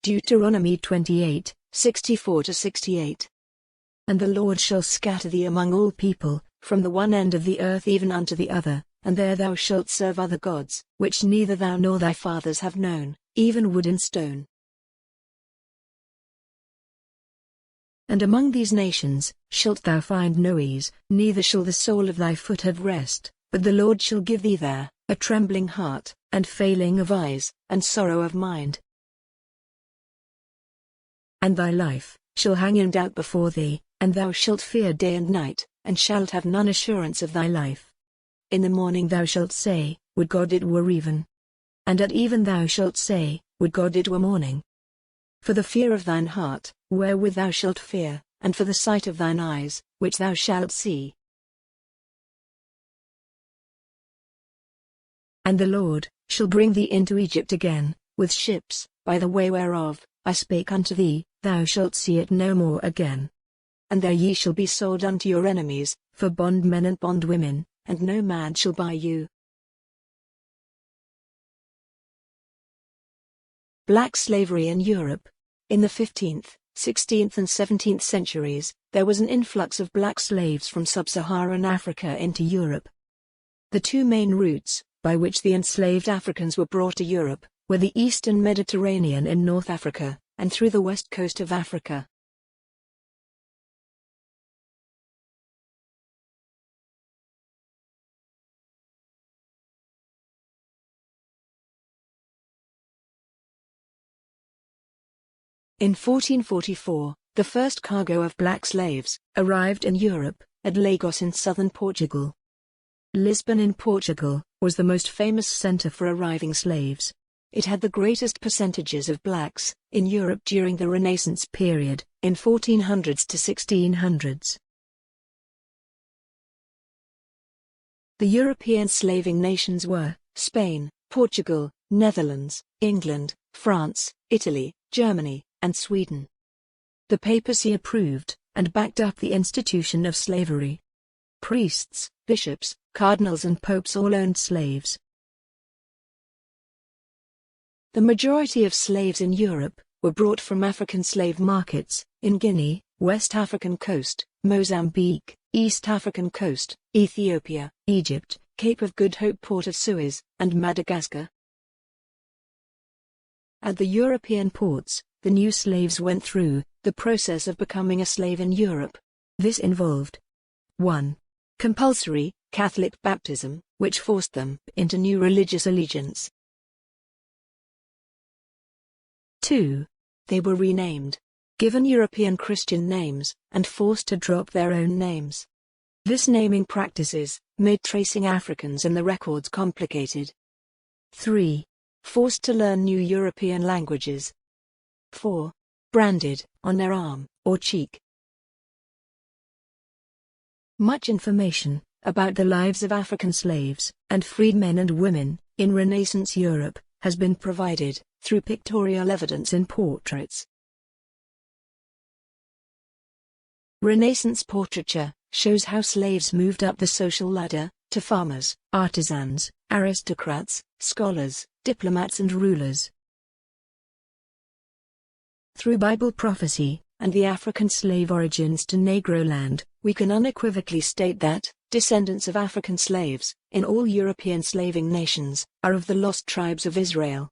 Deuteronomy 28, 64-68. And the Lord shall scatter thee among all people, from the one end of the earth even unto the other, and there thou shalt serve other gods, which neither thou nor thy fathers have known, even wood and stone. And among these nations shalt thou find no ease, neither shall the sole of thy foot have rest, but the Lord shall give thee there a trembling heart, and failing of eyes, and sorrow of mind. And thy life shall hang in doubt before thee, and thou shalt fear day and night, and shalt have none assurance of thy life. In the morning thou shalt say, Would God it were even. And at even thou shalt say, Would God it were morning. For the fear of thine heart, wherewith thou shalt fear, and for the sight of thine eyes, which thou shalt see. And the Lord shall bring thee into Egypt again, with ships, by the way whereof I spake unto thee, thou shalt see it no more again. And there ye shall be sold unto your enemies, for bondmen and bondwomen, and no man shall buy you. Black slavery in Europe. In the 15th, 16th and 17th centuries, there was an influx of black slaves from sub-Saharan Africa into Europe. The two main routes by which the enslaved Africans were brought to Europe were the eastern Mediterranean in North Africa, and through the west coast of Africa. In 1444, the first cargo of black slaves arrived in Europe, at Lagos in southern Portugal. Lisbon in Portugal was the most famous center for arriving slaves. It had the greatest percentages of blacks in Europe during the Renaissance period, in 1400s to 1600s. The European slaving nations were Spain, Portugal, Netherlands, England, France, Italy, Germany, and Sweden. The papacy approved and backed up the institution of slavery. Priests, bishops, cardinals and popes all owned slaves. The majority of slaves in Europe were brought from African slave markets, in Guinea, West African coast, Mozambique, East African coast, Ethiopia, Egypt, Cape of Good Hope, Port of Suez, and Madagascar. At the European ports, the new slaves went through the process of becoming a slave in Europe. This involved 1. Compulsory Catholic baptism, which forced them into new religious allegiance. 2. They were renamed, given European Christian names, and forced to drop their own names. This naming practices made tracing Africans in the records complicated. 3. Forced to learn new European languages. 4. Branded on their arm or cheek. Much information about the lives of African slaves and freedmen and women in Renaissance Europe has been provided through pictorial evidence in portraits. Renaissance portraiture shows how slaves moved up the social ladder to farmers, artisans, aristocrats, scholars, diplomats and rulers. Through Bible prophecy and the African slave origins to Negro land, we can unequivocally state that descendants of African slaves in all European slaving nations are of the lost tribes of Israel.